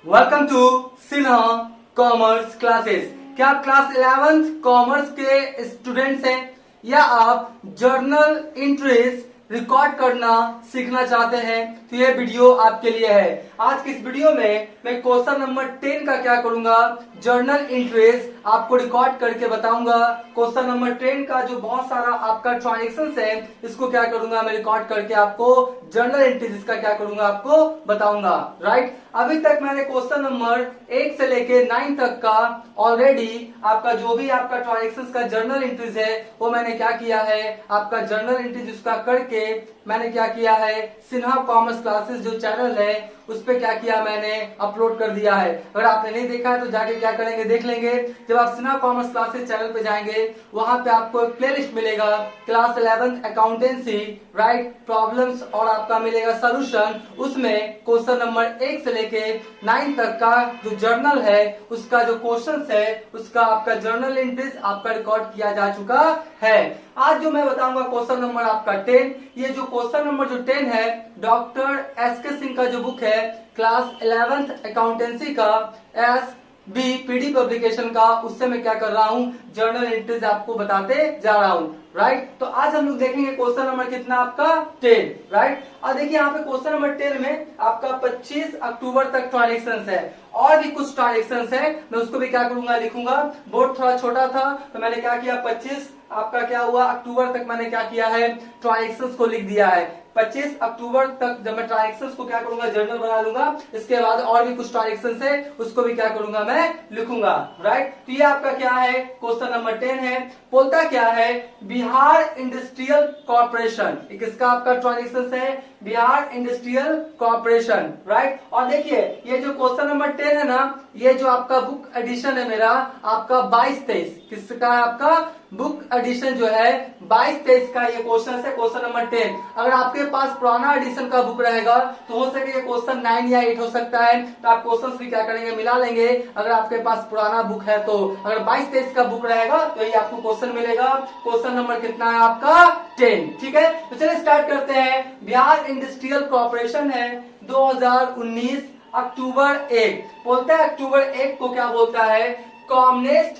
Welcome to Sinha commerce classes. क्या आप class 11th commerce के स्टूडेंट्स हैं या आप जर्नल एंट्रीज रिकॉर्ड करना सीखना चाहते हैं तो ये वीडियो आपके लिए है। आज की इस वीडियो में मैं क्वेश्चन नंबर 10 का क्या करूंगा, जर्नल एंट्रीज आपको रिकॉर्ड करके बताऊंगा। क्वेश्चन नंबर 10 का जो बहुत सारा आपका ट्रांजेक्शन है इसको क्या करूंगा मैं रिकॉर्ड करके आपको जर्नल एंट्रीज इसका क्या करूंगा आपको बताऊंगा। राइट, अभी तक मैंने क्वेश्चन नंबर 1 से लेके 9 तक का ऑलरेडी आपका जो भी आपका ट्रांजेक्शन का जर्नल एंट्रीज है वो मैंने क्या किया है, आपका जर्नल एंट्रीज उसका करके मैंने क्या किया है, सिन्हा कॉमर्स क्लासेस जो चैनल है उस पे क्या किया मैंने अपलोड कर दिया है। अगर आपने नहीं देखा है तो जाके क्या करेंगे देख लेंगे। जब आप सिन्हा कॉमर्स क्लासेस चैनल पे जाएंगे वहां पे आपको एक प्लेलिस्ट मिलेगा class 11th accountancy right problems और आपका मिलेगा सोल्यूशन। उसमें क्वेश्चन नंबर 1 से लेके 9 तक का जो जर्नल है उसका जो क्वेश्चन है उसका आपका जर्नल एंट्रीज आपका रिकॉर्ड किया जा चुका है। आज जो मैं बताऊंगा क्वेश्चन नंबर आपका 10, ये जो क्वेश्चन नंबर जो 10 है डॉक्टर एस के सिंह का जो बुक है क्लास 11th अकाउंटेंसी का SBPD पब्लिकेशन का, उससे मैं क्या कर रहा हूँ जर्नल एंट्रीज आपको बताते जा रहा हूँ। राइट, तो आज हम लोग देखेंगे क्वेश्चन नंबर कितना आपका 10। राइट, और देखिए यहाँ पे क्वेश्चन नंबर 10 में आपका 25 अक्टूबर तक ट्रांजेक्शन है और भी कुछ ट्रांजेक्शन है, मैं उसको भी क्या करूंगा लिखूंगा। बोर्ड थोड़ा छोटा था तो मैंने क्या किया 25 आपका क्या हुआ अक्टूबर तक मैंने क्या किया है ट्रांजेक्शंस को लिख दिया है। 25 अक्टूबर तक जब मैं ट्रांजेक्शंस को क्या करूंगा जर्नल बना लूंगा, इसके बाद और भी कुछ ट्रांजेक्शंस है उसको भी क्या करूंगा मैं लिखूंगा। राइट, तो ये आपका क्या है क्वेश्चन नंबर 10 है। बोलता क्या है बिहार इंडस्ट्रियल कॉर्पोरेशन, किसका आपका ट्रांजेक्शन है बिहार इंडस्ट्रियल कॉर्पोरेशन। राइट, और देखिए ये जो क्वेश्चन नंबर 10 है ना, ये जो आपका बुक एडिशन है मेरा आपका 22-23 किसका है आपका बुक एडिशन जो है 22-23 का ये क्वेश्चन है क्वेश्चन नंबर 10। अगर आपके पास पुराना एडिशन का बुक रहेगा तो हो सके क्वेश्चन 9 या 8 हो सकता है, तो आप क्वेश्चंस भी क्या करेंगे मिला लेंगे अगर आपके पास पुराना बुक है तो। अगर 22-23 का बुक रहेगा तो ये आपको क्वेश्चन मिलेगा। क्वेश्चन नंबर कितना है आपका 10। ठीक है, तो चलिए स्टार्ट करते हैं। बिहार इंडस्ट्रियल कॉर्पोरेशन है 2019 अक्टूबर 1, बोलता है अक्टूबर 1 को क्या बोलता है कॉमनेस्ट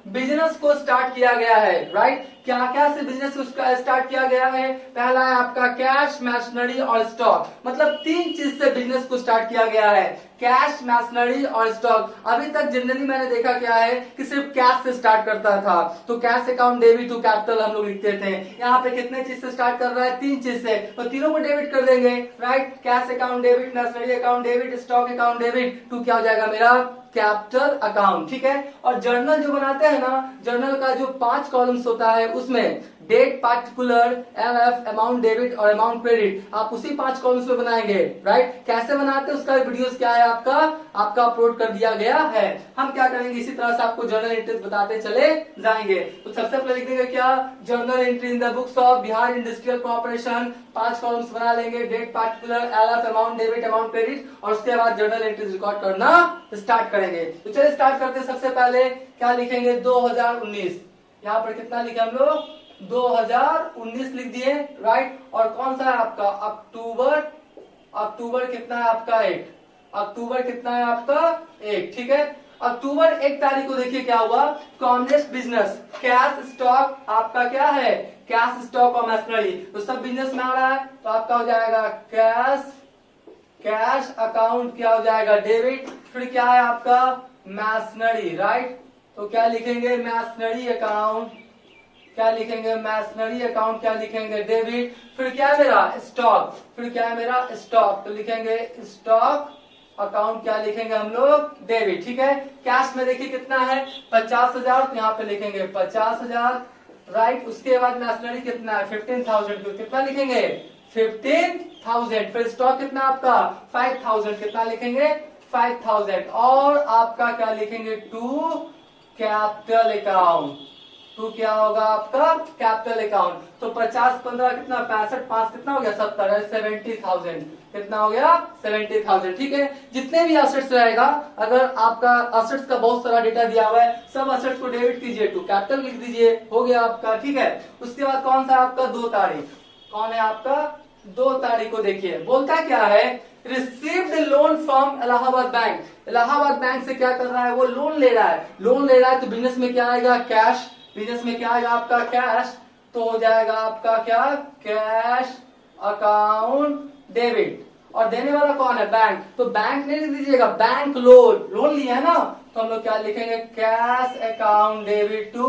बिजनेस को स्टार्ट किया गया है। राइट, क्या क्या से बिजनेस उसका स्टार्ट किया गया है, पहला है आपका कैश मशीनरी और स्टॉक, मतलब 3 चीज से बिजनेस को स्टार्ट किया गया है, कैश मशीनरी और स्टॉक। अभी तक जनरली मैंने देखा क्या है कि सिर्फ कैश से स्टार्ट करता था, तो cash account debit to capital हम लोग लिखते थे। यहाँ पे कितने चीज से स्टार्ट कर रहा है 3 चीज से, तो तीनों को डेबिट कर देंगे। Right, cash account debit, machinery account debit, stock account debit to क्या हो जाएगा मेरा कैपिटल अकाउंट। ठीक है, और जर्नल जो बनाते हैं ना, जर्नल का जो 5 कॉलम्स होता है उसमें date particular LF amount debit और अमाउंट क्रेडिट आप उसी 5 कॉलम्स में बनाएंगे। राइट, कैसे बनाते हैं उसका वीडियोस क्या है आपका अपलोड कर दिया गया है। हम क्या करेंगे इसी तरह से आपको जर्नल एंट्रीज बताते चले जाएंगे। तो सबसे पहले लिख देंगे क्या journal entry in the books of Bihar industrial corporation, 5 columns बना लेंगे, date particular LF amount debit amount credit, और उसके बाद जर्नल एंट्रीज रिकॉर्ड करना स्टार्ट करेंगे। तो चलिए स्टार्ट करते हैं। सबसे पहले क्या लिखेंगे 2019, यहाँ पर कितना लिखे हम लोग 2019 लिख दिए। राइट, और कौन सा है आपका अक्टूबर कितना है आपका 1, अक्टूबर कितना है आपका 1। ठीक है, अक्टूबर 1 तारीख को देखिए क्या हुआ कॉमनेस्ट बिजनेस कैश स्टॉक आपका क्या है कैश स्टॉक और मशीनरी, तो सब बिजनेस में आ रहा है तो आपका हो जाएगा कैश अकाउंट क्या हो जाएगा डेबिट, फिर क्या है आपका मशीनरी। राइट, तो क्या लिखेंगे मशीनरी अकाउंट, क्या लिखेंगे मशीनरी अकाउंट, क्या लिखेंगे डेबिट, फिर क्या है मेरा स्टॉक, फिर क्या है मेरा स्टॉक, तो लिखेंगे स्टॉक अकाउंट क्या लिखेंगे हम लोग डेबिट। ठीक है, कैश में देखिए कितना है 50,000, तो यहाँ पे लिखेंगे 50,000। राइट, उसके बाद मशीनरी कितना है 15,000, तो कितना लिखेंगे 15,000। फिर स्टॉक कितना आपका 5,000, कितना लिखेंगे 5,000, और आपका क्या लिखेंगे टू कैपिटल अकाउंट, टू क्या होगा आपका कैपिटल अकाउंट। तो 50 15 कितना 65 5 कितना हो गया 70, 70,000 कितना हो गया 70,000। ठीक है, जितने भी असेट्स रहेगा, अगर आपका असेट्स का बहुत सारा डेटा दिया हुआ है सब असेट्स को डेबिट कीजिए टू कैपिटल लिख दीजिए, हो गया आपका। ठीक है, उसके बाद कौन सा आपका 2 तारीख, कौन है आपका 2 तारीख को देखिए बोलता क्या है received loan from Allahabad bank. Allahabad bank से क्या कर रहा है, वो लोन ले रहा है। लोन ले रहा है तो बिजनेस में क्या आएगा, कैश। बिजनेस में क्या आएगा आपका, कैश। तो हो जाएगा आपका क्या, कैश अकाउंट डेबिट। और देने वाला कौन है, बैंक। तो बैंक नहीं लिख दीजिएगा, बैंक लोन, लोन लिया है ना, तो हम लोग क्या लिखेंगे, cash account debit to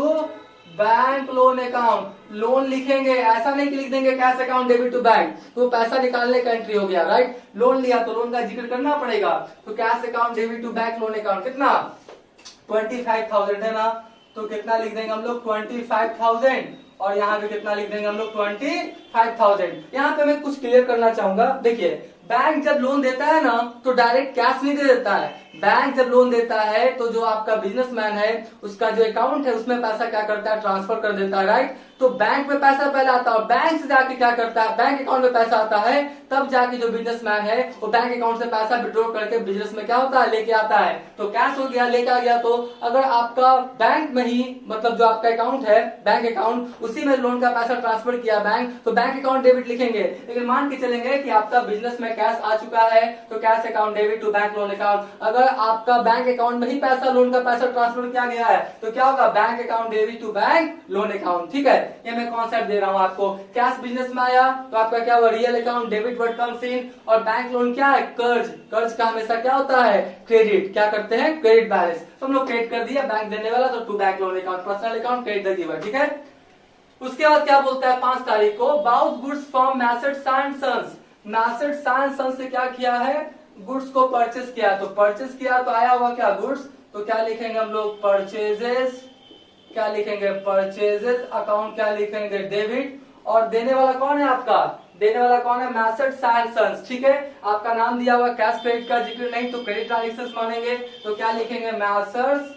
bank loan account. Loan लिखेंगे, ऐसा नहीं कि लिख देंगे cash account debit to bank, तो पैसा निकालने का एंट्री हो गया, राइट। लोन लिया तो लोन का जिक्र करना पड़ेगा। तो cash account debit to bank loan account कितना, 25,000 है ना, तो कितना लिख देंगे हम लोग, 25,000। और यहाँ पे कितना लिख देंगे हम लोग, 25,000। यहाँ पे मैं कुछ क्लियर करना चाहूंगा। देखिए, बैंक जब लोन देता है ना, तो डायरेक्ट कैश नहीं दे देता है। बैंक जब लोन देता है तो जो आपका बिजनेसमैन है, उसका जो अकाउंट है उसमें पैसा क्या करता है, ट्रांसफर कर देता है, राइट। तो बैंक में पैसा पहले आता है और बैंक से जाके क्या करता है, बैंक अकाउंट में पैसा आता है, तब जाके जो बिजनेसमैन है वो बैंक अकाउंट से पैसा विड्रॉ करके बिजनेस में क्या होता है, लेके आता है। तो कैश हो गया, लेके आ गया। तो अगर आपका बैंक में ही, मतलब जो आपका अकाउंट है बैंक अकाउंट, उसी में लोन का पैसा ट्रांसफर किया बैंक, तो बैंक अकाउंट डेबिट लिखेंगे। लेकिन मान के चलेंगे कि आपका बिजनेस में कैश आ चुका है, तो cash account debit to bank loan account. अगर आपका बैंक अकाउंट में ही पैसा, लोन का पैसा ट्रांसफर किया गया है, तो क्या होगा, bank account debit to bank loan account. ठीक है, ये मैं कॉन्सेप्ट दे रहा हूं आपको। कैश बिजनेस में आया तो आपका क्या हुआ, real account debit what comes इन। और बैंक लोन क्या है, कर्ज। कर्ज का हमेशा क्या होता है, क्रेडिट। क्या करते हैं, क्रेडिट बैलेंस। तो हम लोग क्रेडिट कर दिया, बैंक देने वाला, तो to bank loan account, personal account, credit the giver. ठीक है, उसके बाद क्या बोलता है, 5 तारीख को, बाउच गुड्स फ्रॉम मैसेट सा एंड सन्स। मैसेट सा एंड सन्स से क्या किया है, गुड्स को परचेस किया। तो परचेस किया तो आया हुआ क्या, गुड्स। तो क्या लिखेंगे हम लोग, परचेजेस। क्या लिखेंगे, परचेजेस। अकाउंट क्या लिखेंगे, डेबिट। और देने वाला कौन है आपका, देने वाला कौन है, मैसेट सा एंड सन्स। ठीक है, आपका नाम दिया हुआ, कैश क्रेडिट का जिक्र नहीं, तो क्रेडिट ट्रांजेक्शन मानेंगे। तो क्या लिखेंगे, मैसर्स।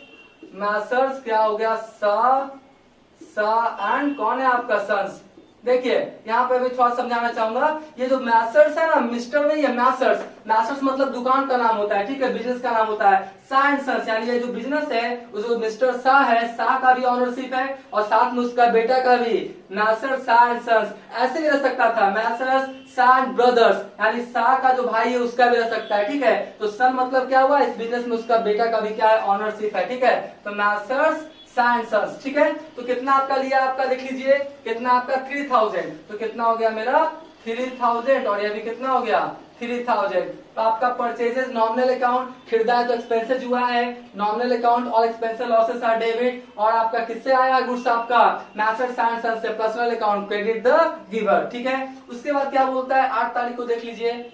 मैसर्स क्या हो गया, सा एंड कौन है आपका, सन्स। देखिए, यहाँ पे भी थोड़ा समझाना चाहूंगा। ये जो मैसर्स है ना, मिस्टर नहीं है, मैसर्स। मैसर्स मतलब दुकान का नाम होता है, ठीक है, बिजनेस का नाम होता है। सा एंड सन्स यानी ये जो बिजनेस है, जो मिस्टर सा है, सा का भी ऑनरशिप है और साथ में उसका बेटा का भी, मैसर्स सा एंड सन्स। ऐसे भी रह सकता था, मैसर्स सा एंड ब्रदर्स, यानी सा का जो भाई है उसका भी रह सकता है। ठीक है, तो सन मतलब क्या हुआ, इस बिजनेस में उसका बेटा का भी क्या है, ऑनरशिप है। ठीक है, तो मैसर्स सा एंड सन्स। ठीक है, तो कितना आपका लिया, आपका देख लीजिए, कितना आपका 3000। तो कितना हो गया मेरा 3000, और ये भी कितना हो गया 3000। तो आपका परचेजेस नॉमिनल अकाउंट, खरीदा है तो एक्सपेंसेस हुआ है, नॉमिनल अकाउंट और एक्सपेंसेस लॉसेस आर डेबिट। और आपका किससे आया गुड्स, आपका मैसेट सा एंड सन्स से, personal account, credit the giver. ठीक है, उसके बाद क्या बोलता है, 8 तारीख को देख लीजिए।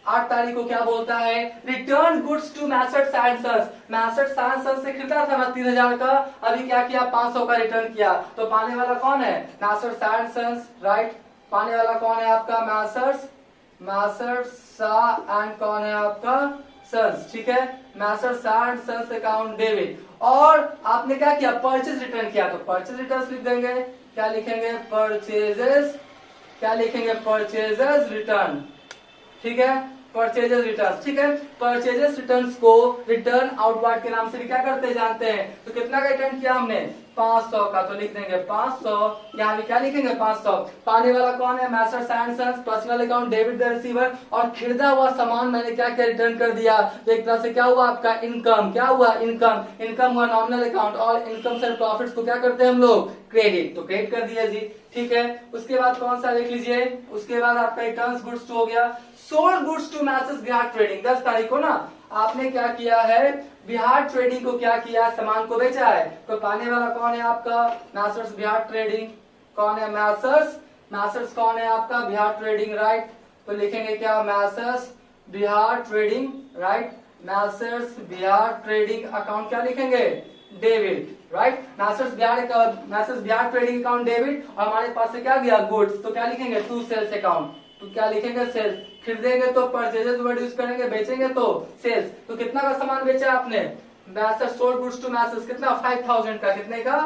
8 तारीख को क्या बोलता है, रिटर्न गुड्स टू मैसेट सा एंड सन्स। मैसेट सा एंड सन्स से खरीदा था ना 3000 का, अभी क्या किया, 500 का रिटर्न किया। तो पाने वाला कौन है, मैसेट सा एंड सन्स, राइट। पाने वाला कौन है आपका, मैसेट सा एंड कौन है आपका, सन्स। ठीक है, मैसेट सा एंड सन्स अकाउंट डेबिट। और आपने क्या किया, परचेज रिटर्न किया, तो परचेज रिटर्न लिख देंगे। क्या लिखेंगे, परचेजेस। क्या लिखेंगे, परचेजेस रिटर्न। ठीक है, परचेजेस रिटर्न। ठीक है, परचेजेस रिटर्न्स को रिटर्न आउटवर्ड के नाम से भी क्या करते हैं, जानते हैं। तो कितना का रिटर्न किया हमने, 500 का, तो लिख देंगे 500। यहाँ भी क्या लिखेंगे, 500। पाने वाला कौन है, मैसेट सा and sons, personal account, debit the receiver. और खरीदा हुआ सामान मैंने क्या क्या रिटर्न कर दिया, तो एक तरह से क्या हुआ आपका इनकम। क्या हुआ, इनकम। इनकम हुआ नॉमिनल अकाउंट, और इनकम से प्रॉफिट्स को क्या करते हैं हम लोग, क्रेडिट। तो क्रेडिट कर दिया जी। ठीक है, उसके बाद कौन सा देख लीजिए, उसके बाद आपका रिटर्न्स गुड्स टू हो गया। Sold goods to messrs Bihar trading, 10 तारीख को ना आपने क्या किया है, बिहार ट्रेडिंग को क्या किया, सामान को बेचा है। तो पाने वाला कौन है आपका, मैसर्स बिहार ट्रेडिंग। कौन है, मैसर्स कौन है आपका, बिहार ट्रेडिंग, राइट। तो लिखेंगे क्या, Messrs Bihar trading, right. Messrs Bihar trading account क्या लिखेंगे, debit, right. Messrs Bihar trading account debit. और हमारे पास से क्या गया, गुड्स, तो क्या लिखेंगे, टू सेल्स अकाउंट। तो क्या लिखेंगे, सेल्स। खरीदेंगे तो परचेजेस वर्ड यूज करेंगे, बेचेंगे तो सेल्स। तो कितना का सामान बेचा आपने, messrs sold goods to messrs, कितना 5000 का, कितने का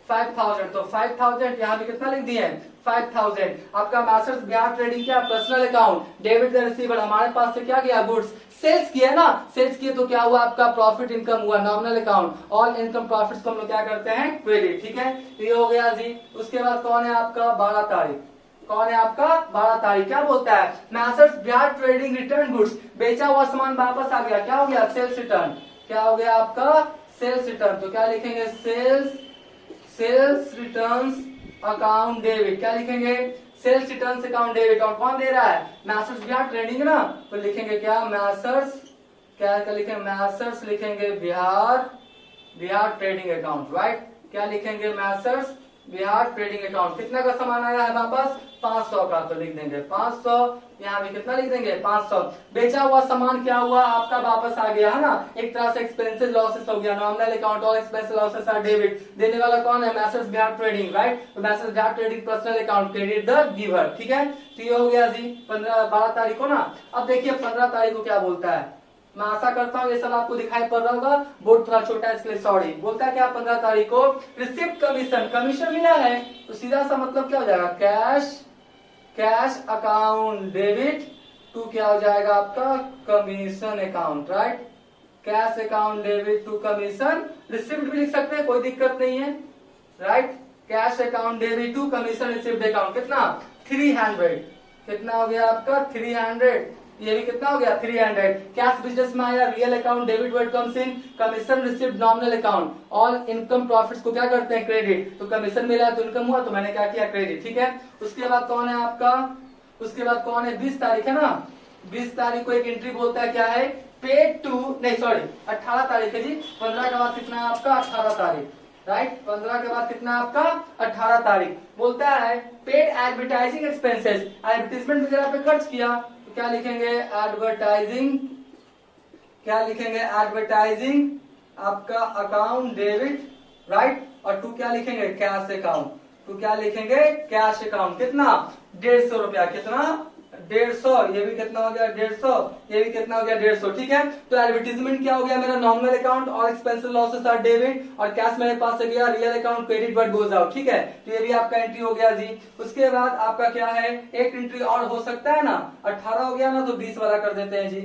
5000। तो 5000 यहाँ भी कितना लिख दिए, 5000। आपका मैसर्स बिहार ट्रेडिंग क्या, personal account, debit the receiver. हमारे पास से क्या गया, गुड्स। सेल्स किया ना, सेल्स किए तो क्या हुआ आपका, प्रॉफिट इनकम हुआ, nominal account. All income profits को हम लोग क्या करते हैं, क्रेडिट। ठीक है, तो ये हो गया जी। उसके बाद कौन है आपका, 12 तारीख। कौन है आपका 12 तारीख। क्या बोलता है, Messrs Bihar trading return goods, बेचा हुआ सामान वापस आ गया, क्या हो गया, सेल्स रिटर्न। क्या हो गया आपका, सेल्स रिटर्न। तो क्या लिखेंगे, सेल्स रिटर्न्स अकाउंट डेबिट। क्या लिखेंगे, सेल्स रिटर्न्स अकाउंट डेबिट। और कौन दे रहा है, मैसर्स बिहार ट्रेडिंग ना, तो लिखेंगे क्या, मैसर्स, क्या लिखेंगे, मैसर्स लिखेंगे बिहार ट्रेडिंग अकाउंट, राइट। क्या लिखेंगे, मैसर्स बिहार ट्रेडिंग अकाउंट। कितना का सामान आया है वापस, 500 का, तो लिख देंगे 500। यहाँ भी कितना लिख देंगे, 500। बेचा हुआ सामान क्या हुआ आपका, वापस आ गया है ना, एक तरह से एक्सपेंसेस लॉसेस हो गया। नॉमिनल अकाउंट और एक्सपेंसेस लॉसेस आर डेबिट। देने वाला कौन है, मैसर्स बिहार ट्रेडिंग, राइट। तो Messrs Bihar trading personal account, credit the giver, ठीक है। तो ये हो गया जी 12 तारीख को ना। अब देखिए 15 तारीख को क्या बोलता है, मैं आशा करता हूँ ये सब आपको दिखाई पड़ रहा होगा, बोर्ड थोड़ा छोटा है इसके लिए सॉरी। बोलता है क्या 15 तारीख को, रिसिप्ट कमीशन, कमीशन मिला है, तो सीधा सा मतलब क्या हो जाएगा, कैश अकाउंट डेबिट टू क्या हो जाएगा आपका, commission account, right. Cash account debit to commission, receipt भी लिख सकते हैं, कोई दिक्कत नहीं है, right. Cash account debit to commission receipt account, कितना 300, कितना हो गया आपका 300। ये भी कितना हो गया 300। कैश बिजनेस में आया, real account debit what comes in, commission receipt nominal account, all income profits को क्या करते हैं, क्रेडिट। तो कमीशन मिला तो इनकम हुआ, तो मैंने क्या किया, क्रेडिट, ठीक है। उसके बाद कौन है आपका, उसके बाद कौन है, 20 तारीख है ना। 20 तारीख को एक एंट्री बोलता है क्या है, पेड टू, नहीं सॉरी 18 तारीख है जी। 15 के बाद कितना है आपका 18 तारीख, राइट। 15 के बाद कितना आपका 18 तारीख। बोलता है पेड एडवर्टाइजिंग एक्सपेंसेस, एडवर्टीजमेंट वगैरह पे खर्च किया, तो क्या लिखेंगे, एडवर्टाइजिंग, क्या लिखेंगे, एडवर्टाइजिंग आपका अकाउंट डेबिट, राइट। और टू क्या लिखेंगे, कैश अकाउंट, तो क्या लिखेंगे, कैश अकाउंट। कितना 150 रुपया, कितना 150, ये भी कितना हो गया 150, ये भी कितना हो गया 150, ठीक है। तो एडवर्टीजमेंट क्या हो गया मेरा, नॉमिनल अकाउंट और एक्सपेंसेस लॉसेस आर डेबिट, और कैश मेरे पास से गया, real account credit what goes out, ठीक है। तो ये भी आपका एंट्री हो गया जी। उसके बाद आपका क्या है, एक एंट्री और हो सकता है ना, 18 हो गया ना, तो 20 वाला कर देते हैं जी।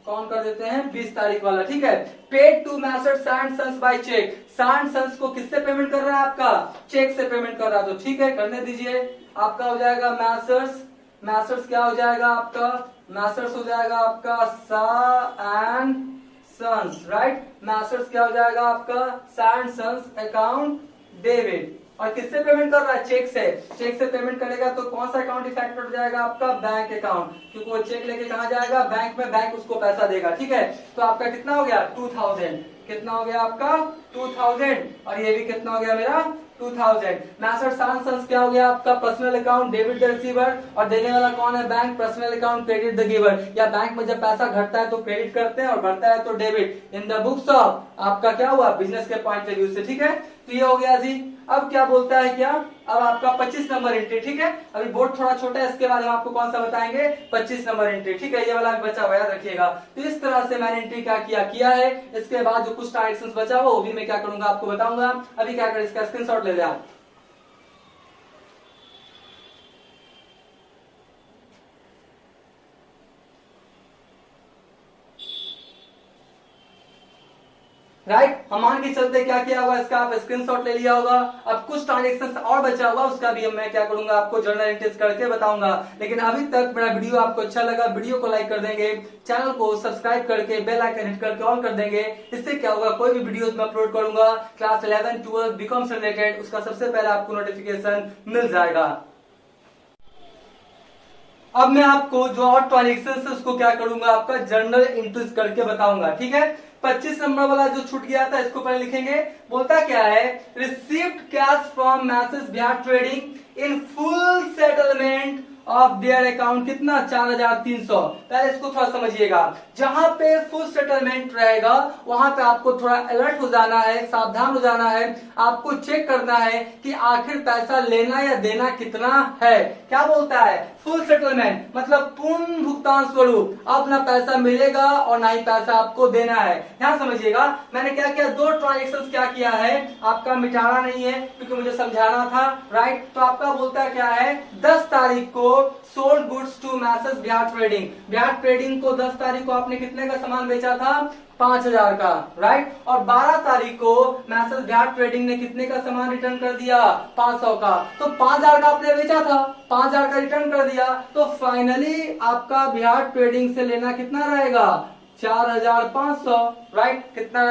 कौन कर देते हैं, 20 तारीख वाला, ठीक है। Paid to messrs sand sons by cheque, sand sons को किससे पेमेंट कर रहा है आपका, चेक से पेमेंट कर रहा है, तो ठीक है करने दीजिए। आपका हो जाएगा मैसर्स क्या हो जाएगा आपका, मैसर्स हो जाएगा आपका सा एंड सन्स, राइट। मैसर्स क्या हो जाएगा आपका सा एंड सन्स अकाउंट डेबिट, और किससे पेमेंट कर रहा है, चेक से। चेक से पेमेंट करेगा तो कौन सा अकाउंट इफेक्ट हो जाएगा आपका, बैंक अकाउंट, क्योंकि वो चेक लेके कहाँ जाएगा, बैंक में, बैंक उसको पैसा देगा, ठीक है। तो आपका कितना हो गया 2000, कितना हो गया आपका 2000, और ये भी कितना हो गया मेरा 2000। मैसर्स सन्स क्या हो गया आपका, personal account debit the receiver, और देने वाला कौन है, bank, personal account credit the giver. या बैंक में जब पैसा घटता है तो क्रेडिट करते हैं और बढ़ता है तो debit. In the books of आपका क्या हुआ, बिजनेस के पॉइंट ऑफ व्यू से, ठीक है। तो ये हो गया जी। अब क्या बोलता है, क्या अब आपका 25 नंबर एंट्री, ठीक है। अभी बोर्ड थोड़ा छोटा है, इसके बाद हम आपको कौन सा बताएंगे, 25 नंबर एंट्री, ठीक है। ये वाला बचा हुआ याद रखिएगा। तो इस तरह से मैंने एंट्री क्या किया है। इसके बाद जो कुछ ट्रांजेक्शन बचा हुआ वो भी मैं क्या करूंगा आपको बताऊंगा। अभी क्या करें, इसका स्क्रीनशॉट ले लें आप। राइट, हम मान के चलते क्या किया हुआ इसका आप स्क्रीनशॉट ले लिया होगा। अब कुछ ट्रांजेक्शन और बचा हुआ उसका भी मैं क्या करूंगा आपको जर्नल एंट्रीज करके बताऊंगा। लेकिन अभी तक मेरा वीडियो आपको अच्छा लगा, वीडियो को लाइक कर देंगे, चैनल को सब्सक्राइब करके बेल आइकन हिट करके ऑन कर देंगे। इससे क्या होगा, कोई भी वीडियोस मैं अपलोड करूंगा क्लास 11 12 बीकॉम से रिलेटेड, उसका सबसे पहले आपको नोटिफिकेशन मिल जाएगा। अब मैं आपको जो और ट्रांजेक्शन है उसको क्या करूंगा आपका जर्नल एंट्रीज करके बताऊंगा, ठीक है। 25 नंबर वाला जो छूट गया था इसको पहले लिखेंगे। बोलता क्या है, received cash from Messrs Bihar trading in full settlement of their account, कितना 4300। पहले इसको थोड़ा समझिएगा, जहां पे फुल सेटलमेंट रहेगा वहां पे आपको थोड़ा अलर्ट हो जाना है, सावधान हो जाना है। आपको चेक करना है कि आखिर पैसा लेना या देना कितना है। क्या बोलता है, फुल सेटलमेंट मतलब पूर्ण भुगतान स्वरूप, अब ना पैसा मिलेगा और ना ही पैसा आपको देना है। ध्यान समझिएगा, मैंने क्या किया, दो ट्रांजेक्शन क्या किया है, आपका मिटाना नहीं है क्योंकि मुझे समझाना था, राइट। तो आपका बोलता क्या है, 10 तारीख को sold goods to messrs Bihar trading. Bihar trading को 10 तारीख को आपने कितने का सामान बेचा था? 5,000 का, राइट। और 12 तारीख को मैसेज बिहार ट्रेडिंग ने कितने का सामान रिटर्न कर दिया? 500 का। तो 5,000 का आपने बेचा था, 5,000 का रिटर्न कर दिया, तो फाइनली आपका बिहार ट्रेडिंग से लेना कितना रहेगा? 4,500, राइट। कितना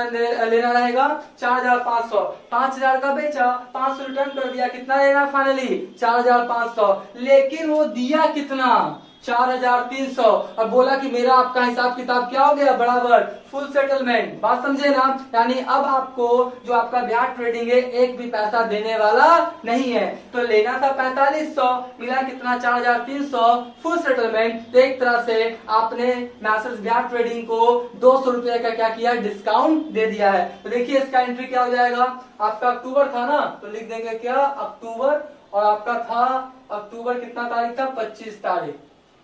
लेना रहेगा? 4,500। 5,000 का बेचा, 500 रिटर्न कर दिया, कितना लेना फाइनली? 4,500। लेकिन वो दिया कितना? 4,300। और बोला कि मेरा आपका हिसाब किताब क्या हो गया? बराबर फुल सेटलमेंट। बात समझे ना? यानी अब आपको जो आपका बिहार ट्रेडिंग है एक भी पैसा देने वाला नहीं है। तो लेना था 4500, मिला कितना? 4,300 फुल सेटलमेंट। तो एक तरह से आपने मैसेज बिहार ट्रेडिंग को 200 रुपए का क्या किया? डिस्काउंट दे दिया है। तो देखिए इसका एंट्री क्या हो जाएगा? आपका अक्टूबर था ना, तो लिख देंगे क्या? अक्टूबर। और आपका था अक्टूबर कितना तारीख था? 25 तारीख।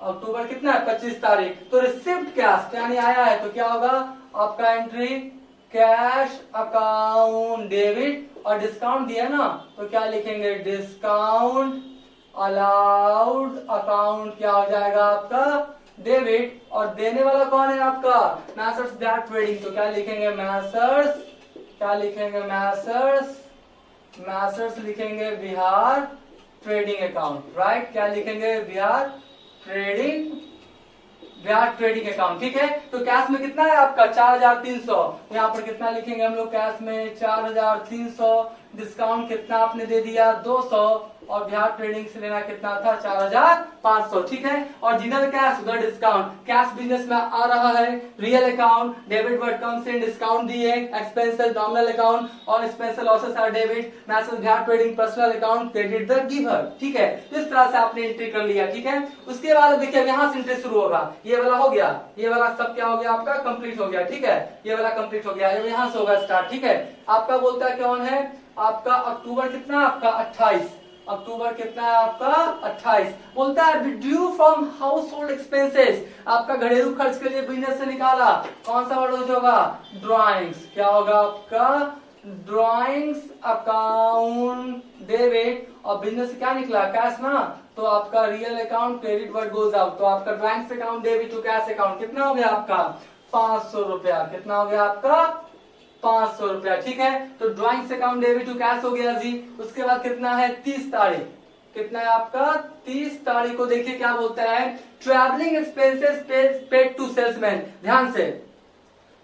अक्टूबर कितना है? 25 तारीख। तो रिसिप्ट कैश यानी आया है, तो क्या होगा आपका एंट्री? Cash account debit. और डिस्काउंट दिया ना, तो क्या लिखेंगे? डिस्काउंट अलाउड अकाउंट क्या हो जाएगा आपका? डेबिट। और देने वाला कौन है आपका? Messrs Bihar trading. तो क्या लिखेंगे? मैसर्स। क्या लिखेंगे? मैसर्स लिखेंगे बिहार ट्रेडिंग अकाउंट, राइट। क्या लिखेंगे? बिहार ट्रेडिंग अकाउंट, ठीक है। तो कैश में कितना है आपका? 4,300। यहाँ पर कितना लिखेंगे हम लोग? कैश में 4,300। डिस्काउंट कितना आपने दे दिया? 200। और बिहार ट्रेडिंग से लेना कितना था? 4,500, ठीक है। और जिधर कैश उधर डिस्काउंट। कैश बिजनेस में आ रहा है, real account debit what comes in, discount दिए, एक्सपेंसेस नॉमिनल अकाउंट और expenses losses are debit, Messrs Bihar trading personal account credit the giver, ठीक है। इस तरह से आपने एंट्री कर लिया, ठीक है। उसके बाद देखिए यहाँ से एंट्री शुरू होगा। ये वाला हो गया, ये वाला सब क्या हो गया आपका? कंप्लीट हो गया, ठीक है। ये वाला कंप्लीट हो गया, यहाँ से होगा स्टार्ट, ठीक है। आपका बोलता है कौन है? आपका अक्टूबर कितना? आपका 28। अक्टूबर कितना है आपका? 28। बोलता है due from house hold expenses. आपका घरेलू खर्च के लिए बिजनेस से निकाला। कौन सा वर्ड होगा? ड्रॉइंग्स। क्या होगा आपका? Drawings account debit. और बिजनेस से क्या निकला? कैश ना, तो आपका real account credit what goes out. तो आपका drawings account debit to cash account कितना हो गया आपका? 500 रुपया। कितना हो गया आपका? 500 रुपया, ठीक है। तो drawings account debit to cash हो गया जी। उसके बाद कितना है? 30 तारीख। कितना है आपका? 30 तारीख को देखिए क्या बोलता है? Travelling expenses paid to salesman. ध्यान से,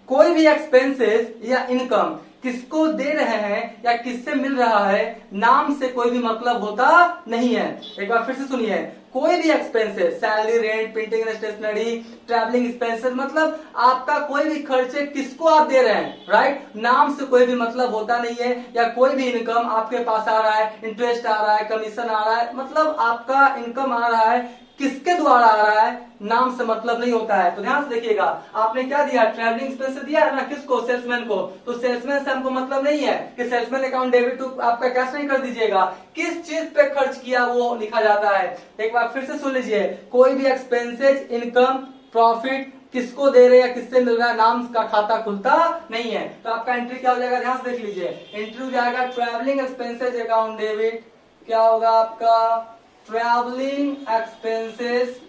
कोई भी एक्सपेंसेस या इनकम किसको दे रहे हैं या किससे मिल रहा है, नाम से कोई भी मतलब होता नहीं है। एक बार फिर से सुनिए, कोई भी expenses, salary, rent, printing and stationery, travelling expenses, मतलब आपका कोई भी खर्चे किसको आप दे रहे हैं, राइट। नाम से कोई भी मतलब होता नहीं है। या कोई भी इनकम आपके पास आ रहा है, इंटरेस्ट आ रहा है, कमीशन आ रहा है, मतलब आपका इनकम आ रहा है, किसके द्वारा आ रहा है, नाम से मतलब नहीं होता है। तो ध्यान से देखिएगा, आपने क्या दिया? ट्रैवलिंग एक्सपेंस दिया है ना, किसको? सेल्समैन को। तो सेल्समैन से हमको मतलब नहीं है कि सेल्समैन अकाउंट डेबिट टू आपका कैश नहीं कर दीजिएगा। किस चीज पे खर्च किया वो लिखा जाता है। एक बार फिर से सुन लीजिए, कोई भी एक्सपेंसेज, इनकम, प्रॉफिट किसको दे रहे हैं, किससे मिल रहा है, नाम का खाता खुलता नहीं है। तो आपका एंट्री क्या हो जाएगा? ध्यान से देख लीजिए, एंट्री हो जाएगा ट्रैवलिंग एक्सपेंसेज अकाउंट डेबिट। क्या होगा आपका? Travelling expenses.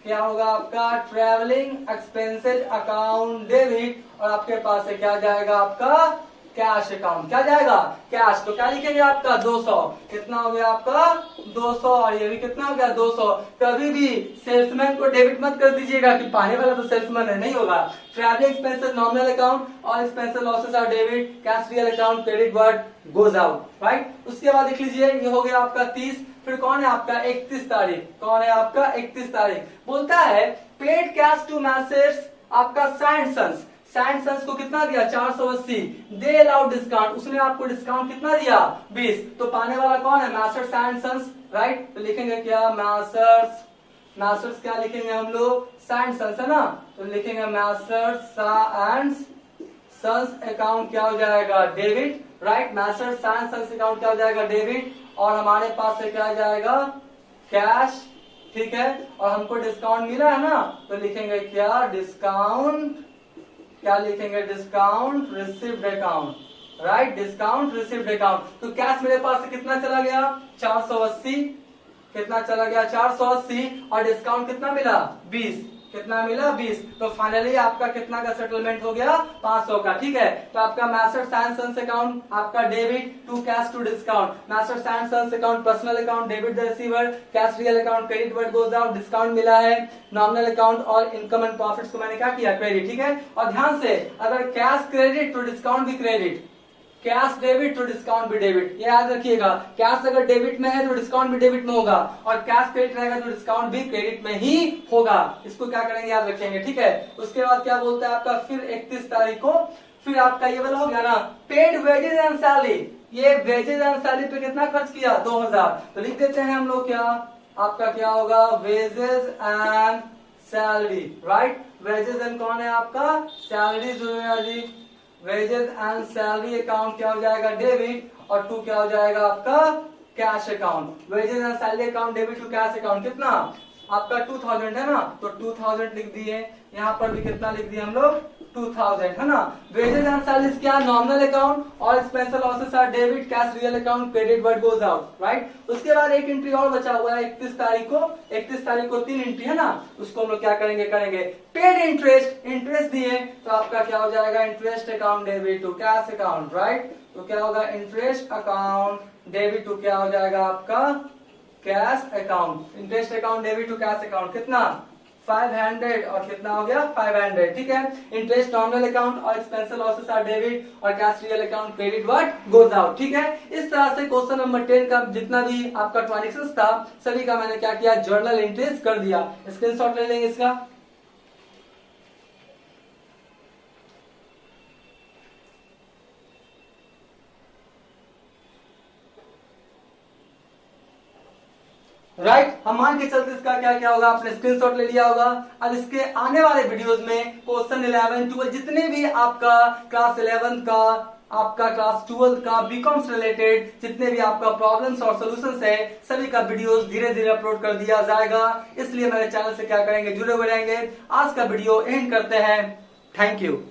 क्या होगा आपका? Travelling expenses account debit. और आपके पास से क्या जाएगा आपका? Cash account. क्या जाएगा? कैश। तो क्या लिखेंगे आपका? 200। कितना हो गया आपका? 200। और ये भी कितना हो गया? 200। कभी भी सेल्समैन को डेबिट मत कर दीजिएगा कि पाने वाला तो सेल्समैन है, नहीं होगा। ट्रैवलिंग एक्सपेंसेस नॉमिनल अकाउंट और expenses losses are debit, cash real account credit what goes out, right. उसके बाद देख लीजिए, ये हो गया आपका 30। फिर कौन है आपका? 31 तारीख। कौन है आपका? 31 तारीख। बोलता है पेड कैश टू मैसेज आपका सैंड सन्स। सैंड सन्स को कितना दिया? 480। दे अलाउड डिस्काउंट, उसने आपको डिस्काउंट कितना दिया? 20। तो पाने वाला कौन है? Messrs sand Sons, right. तो लिखेंगे क्या? मैसर्स क्या लिखेंगे हम लोग? सैंड सन्स, है ना। तो लिखेंगे मैसर्स एंड सन्स अकाउंट क्या हो जाएगा? Debit, right. Messrs sand Sons account क्या हो जाएगा? डेबिट। और हमारे पास से क्या जाएगा? कैश, ठीक है। और हमको डिस्काउंट मिला है ना, तो लिखेंगे क्या? डिस्काउंट। क्या लिखेंगे? Discount received account, right. Discount received account. तो कैश मेरे पास से कितना चला गया? 480। कितना चला गया 480 और डिस्काउंट कितना मिला 20, कितना मिला 20। तो फाइनली आपका कितना का सेटलमेंट हो गया 500 का। ठीक है, तो आपका मैसेज एंड सन्स अकाउंट आपका debit to cash to discount, Messrs and Sons account personal account debit the receiver, cash real account credit what goes out, discount मिला है, नॉमिनल अकाउंट और इनकम एंड प्रॉफिट्स को मैंने क्या किया credit. ठीक है, और ध्यान से अगर कैश क्रेडिट तो डिस्काउंट भी क्रेडिट, कैश डेबिट तो डिस्काउंट भी डेबिट, ये याद रखिएगा। कैश अगर डेबिट में है तो डिस्काउंट भी डेबिट में होगा, और कैश क्रेडिट रहेगा तो डिस्काउंट भी क्रेडिट में ही होगा। इसको क्या करेंगे याद रखेंगे। ठीक है, उसके बाद क्या बोलता है आपका फिर 31 तारीख को फिर आपका ये वाला हो गया ना पेड वेजेस एंड सैलरी। ये वेजेस एंड सैलरी पे कितना खर्च किया 2000, तो लिख देते हैं हम लोग क्या आपका क्या होगा wages and salary, right. Wages and कौन है आपका सैलरी जी, वेजेस एंड सैलरी अकाउंट क्या हो जाएगा डेबिट, और टू क्या हो जाएगा आपका cash account. Wages and salary account debit to cash account कितना आपका 2000 है ना, तो 2000 लिख दिए, यहाँ पर भी कितना लिख दिए हम लोग 2000 है ना। वेजेस एंड सैलरीज क्या नॉमिनल अकाउंट और expense losses are debit, cash real account credit what goes out, right. उसके बाद एक एंट्री और बचा हुआ है 31 तारीख को 3 एंट्री है ना, उसको हम लोग क्या करेंगे पेड इंटरेस्ट, इंटरेस्ट दिए तो आपका क्या हो जाएगा interest account debit to cash account, right. तो क्या होगा इंटरेस्ट अकाउंट डेबिट टू क्या हो जाएगा आपका cash account, interest account debit to cash account कितना 500 और कितना हो गया 500। ठीक है, इंटरेस्ट नॉमिनल अकाउंट और एक्सपेंस लॉसेस आर डेबिट और cash real account credit what goes out. ठीक है, इस तरह से क्वेश्चन नंबर 10 का जितना भी आपका ट्रांजेक्शन था सभी का मैंने क्या किया जर्नल एंट्रीज कर दिया। स्क्रीनशॉट ले लेंगे इसका। राइट, हम मान के चलते इसका क्या क्या होगा आपने स्क्रीनशॉट ले लिया होगा। अब इसके आने वाले वीडियोस में क्वेश्चन 11, 12 जितने भी आपका क्लास 11 का आपका क्लास 12 का बीकॉम से रिलेटेड जितने भी आपका प्रॉब्लम्स और सॉल्यूशंस है सभी का वीडियोस धीरे धीरे अपलोड कर दिया जाएगा, इसलिए मेरे चैनल से क्या करेंगे जुड़े हुए रहेंगे। आज का वीडियो एंड करते हैं, थैंक यू।